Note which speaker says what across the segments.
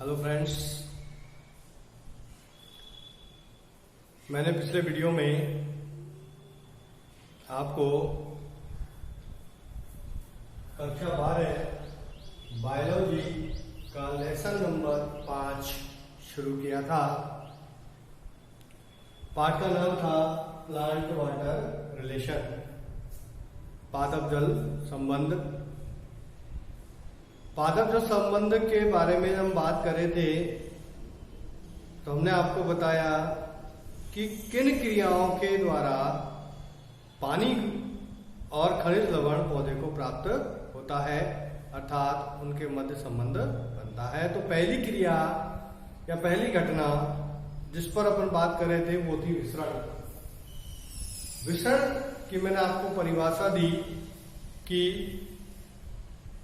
Speaker 1: Hello friends, मैंने पिछले video में आपको कक्षा 12 बायोलॉजी का लेसन नंबर 5 शुरू किया था। पाठ का नाम था प्लांट वाटर रिलेशन, पादप जल संबंध। पादप जल संबंध के बारे में हम बात कर रहे थे तो हमने आपको बताया कि किन क्रियाओं के द्वारा पानी और खनिज लवण पौधे को प्राप्त होता है, अर्थात उनके मध्य संबंध बनता है। तो पहली क्रिया या पहली घटना जिस पर अपन बात कर रहे थे वो थी विसरण। विसरण की मैंने आपको परिभाषा दी कि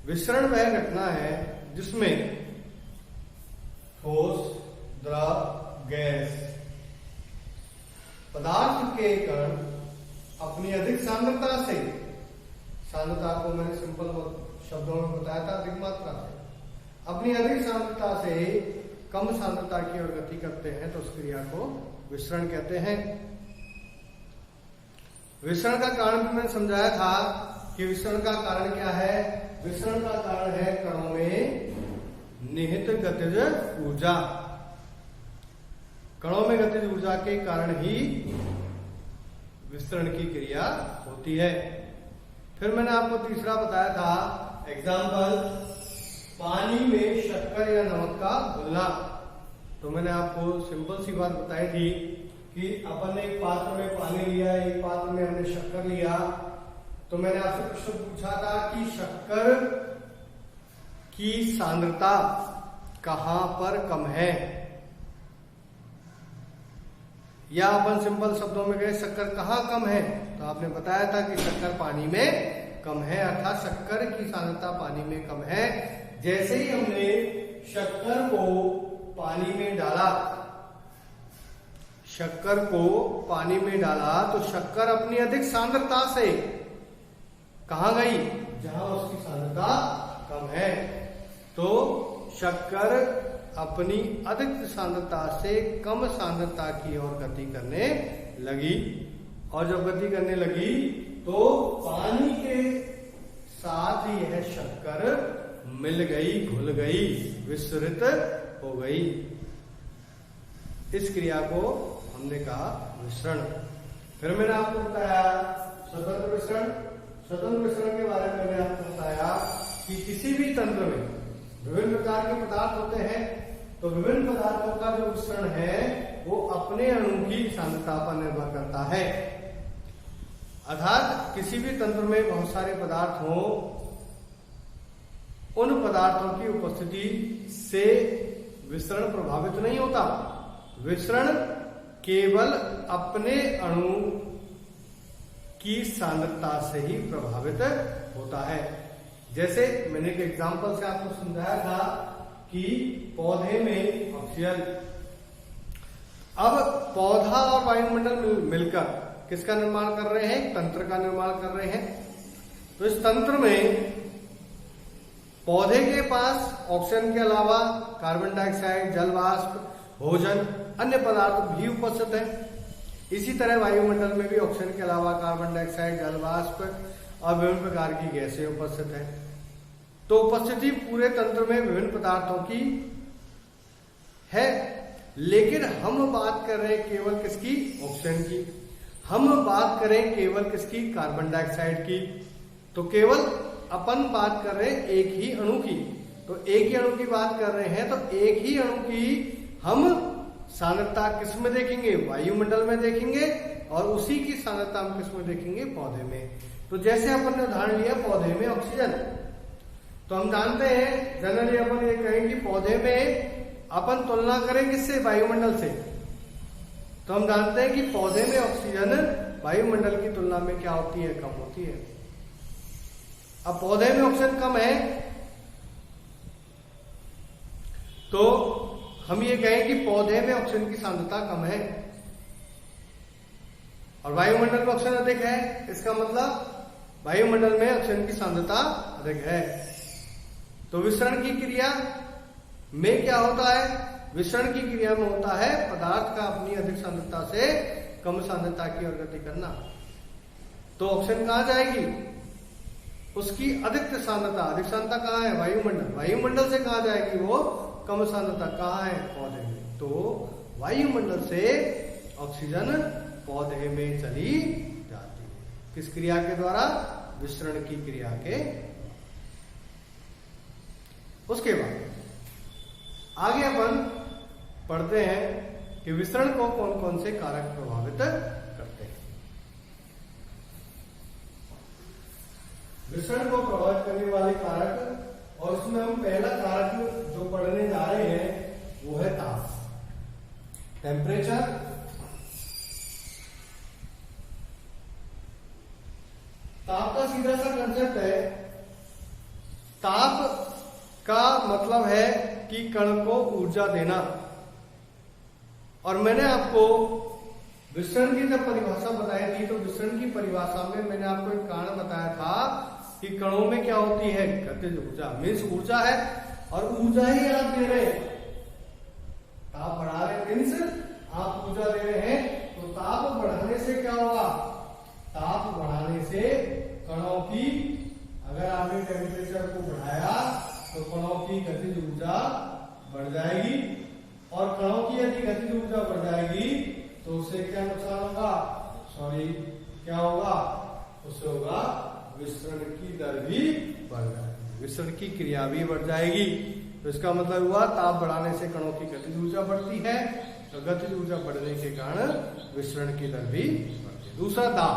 Speaker 1: विसरण वह घटना है जिसमें ठोस, द्रव, गैस पदार्थ के कण अपनी अधिक सांद्रता से, सांद्रता को मैंने सिंपल शब्दों में बताया था, अधिक मात्रा से, अपनी अधिक सांद्रता से कम सांद्रता की ओर गति करते हैं तो उस क्रिया को विसरण कहते हैं। विसरण का कारण भी मैंने समझाया था कि विसरण का कारण क्या है। विसरण का कारण है कणों में निहित गतिज ऊर्जा। कणों में गतिज ऊर्जा के कारण ही विसरण की क्रिया होती है। फिर मैंने आपको तीसरा बताया था एग्जाम्पल, पानी में शक्कर या नमक का घुलना। तो मैंने आपको सिंपल सी बात बताई थी कि अपन ने एक पात्र में पानी लिया, एक पात्र में हमने शक्कर लिया। तो मैंने आपसे प्रश्न पूछा था कि शक्कर की सांद्रता कहां पर कम है, या अपन सिंपल शब्दों में कहें शक्कर कहां कम है। तो आपने बताया था कि शक्कर पानी में कम है, अर्थात शक्कर की सांद्रता पानी में कम है। जैसे ही हमने शक्कर को पानी में डाला, शक्कर को पानी में डाला तो शक्कर अपनी अधिक सांद्रता से कहां गई, जहां उसकी सांद्रता कम है। तो शक्कर अपनी अधिक सांद्रता से कम सांद्रता की ओर गति करने लगी, और जब गति करने लगी तो पानी के साथ ही यह शक्कर मिल गई, घुल गई, विसरित हो गई। इस क्रिया को हमने कहा विसरण। फिर मैंने आपको बताया स्वतंत्र विसरण। स्वतंत्र विसरण के बारे में मैंने आपको बताया कि किसी भी तंत्र में विभिन्न प्रकार के पदार्थ होते हैं, तो विभिन्न पदार्थों का जो विसरण है वो अपने अणु की सांद्रता पर निर्भर करता है। अर्थात किसी भी तंत्र में बहुत सारे पदार्थ हो, उन पदार्थों की उपस्थिति से विसरण प्रभावित नहीं होता। विसरण केवल अपने अणु की सांद्रता से ही प्रभावित होता है। जैसे मैंने एक एग्जांपल से आपको समझाया था कि पौधे में ऑक्सीजन, अब पौधा और वायुमंडल मिलकर किसका निर्माण कर रहे हैं, तंत्र का निर्माण कर रहे हैं। तो इस तंत्र में पौधे के पास ऑक्सीजन के अलावा कार्बन डाइऑक्साइड, जल वाष्प, भोजन, अन्य पदार्थ भी उपस्थित है। इसी तरह वायुमंडल में भी ऑक्सीजन के अलावा कार्बन डाइऑक्साइड, जल वाष्प और विभिन्न प्रकार की गैसें उपस्थित है। तो उपस्थिति पूरे तंत्र में विभिन्न पदार्थों की है, लेकिन हम बात कर रहे हैं केवल किसकी, ऑक्सीजन की। हम बात करें केवल किसकी, कार्बन डाइऑक्साइड की। तो केवल अपन बात कर रहे हैं एक ही अणु की। तो एक ही अणु की बात कर रहे हैं, तो एक ही अणु की हम सांद्रता किस में देखेंगे, वायुमंडल में देखेंगे, और उसी की सांद्रता हम किस में देखेंगे, पौधे में। तो जैसे अपन ने उदाहरण लिया पौधे में ऑक्सीजन, तो हम जानते हैं जनरली अपन ये कहें कि पौधे में अपन तुलना करें किससे, वायुमंडल से। तो हम जानते हैं कि पौधे में ऑक्सीजन वायुमंडल की तुलना में क्या होती है, कम होती है। अब पौधे में ऑक्सीजन कम है तो हम ये कहें कि पौधे में ऑक्सीजन की सांद्रता कम है, और वायुमंडल में ऑक्सीजन अधिक है। इसका मतलब वायुमंडल में ऑक्सीजन की सांद्रता अधिक है। तो विसरण की क्रिया में क्या होता है, विसरण की क्रिया में होता है पदार्थ का अपनी अधिक सांद्रता से कम सांद्रता की ओर गति करना। तो ऑप्शन कहां जाएगी, उसकी अधिक सांद्रता कहां है, वायुमंडल। वायुमंडल से कहां जाएगी वो, कम सांद्रता कहां है, पौधे में। तो वायुमंडल से ऑक्सीजन पौधे में चली जाती है। किस क्रिया के द्वारा, विसरण की क्रिया के। उसके बाद आगे अपन पढ़ते हैं कि विसरण को कौन कौन से कारक प्रभावित करते हैं। विसरण को प्रभावित करने वाले कारक, और उसमें हम पहला कारक जो पढ़ने जा रहे हैं वो है ताप, टेम्परेचर। ताप का सीधा सा कंसेप्ट है, ताप का मतलब है कि कण को ऊर्जा देना। और मैंने आपको विसरण की जब परिभाषा बताई थी, तो विसरण की परिभाषा में मैंने आपको एक कारण बताया था कि कणों में क्या होती है, गतिज ऊर्जा, मीन्स ऊर्जा है, और ऊर्जा ही आप दे रहे हैं। ताप बढ़ा रहे मीन्स आप ऊर्जा दे रहे हैं। तो ताप बढ़ाने से क्या होगा, ताप बढ़ाने से कणों की, अगर आपने टेम्परेचर को बढ़ाया तो कणों की गतिज ऊर्जा बढ़ जाएगी, और कणों की यदि गतिज ऊर्जा बढ़ जाएगी तो उससे क्या नुकसान होगा, क्या होगा, उससे होगा विसरण की दर भी बढ़ जाएगी, विसरण की क्रिया भी बढ़ जाएगी। तो इसका मतलब हुआ ताप बढ़ाने से कणों की गतिज ऊर्जा बढ़ती है, तो गतिज ऊर्जा बढ़ने के कारण विसरण की दर भी बढ़ती है। दूसरा दाब,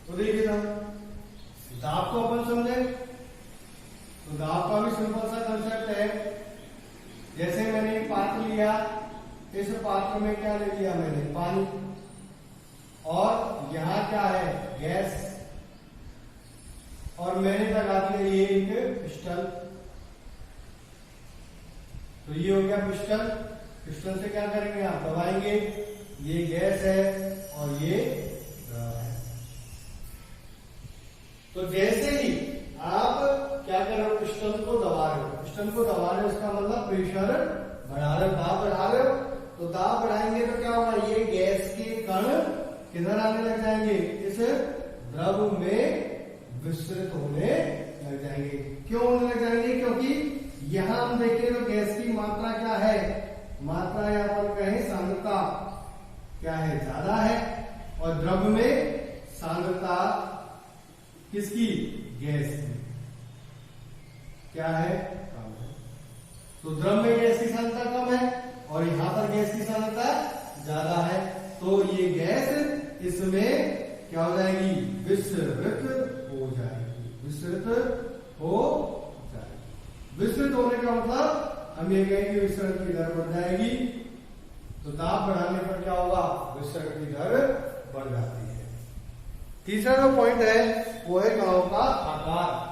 Speaker 1: तो देखिए दाब को अपन समझे, तो दाब का भी सिंपल सा कंसेप्ट है। जैसे मैंने एक पात्र लिया, इस पात्र में क्या ले लिया मैंने, पानी, और यहां क्या है, गैस, और मैंने लगा दिया ये एक पिस्टन। तो ये हो गया पिस्टन। पिस्टन से क्या करेंगे, आप दबाएंगे, ये गैस है और ये द्रव है। तो जैसे ही आप क्या कर रहे हो, पिस्टन को दबा रहे हो, पिस्टन को दबा रहे हो, इसका मतलब प्रेशर बढ़ा रहे हो, दाब बढ़ा रहे हो। तो दाब बढ़ाएंगे तो क्या होगा, ये गैस के कण किधर आने लग जाएंगे, इस द्रव में विस्तृत होने लग जाएंगे। क्यों होने लग जाएंगे, क्योंकि यहां हम देखें तो गैस की मात्रा क्या है, मात्रा या अपन कहें सांद्रता क्या है, ज्यादा है, और द्रव में सांद्रता किसकी, गैस की क्या है, कम है। तो द्रव में गैस की सांद्रता कम है और यहां पर गैस की सांद्रता ज्यादा है। तो ये गैस इसमें क्या हो जाएगी, विस्तृत हो जाएगी, विस्तृत हो जाएगी। विस्तृत होने का मतलब हम ये कहेंगे विसरण की दर बढ़ जाएगी। तो ताप बढ़ाने पर क्या होगा, विसरण की दर बढ़ जाती है। तीसरा जो पॉइंट है वो है कणों का आकार।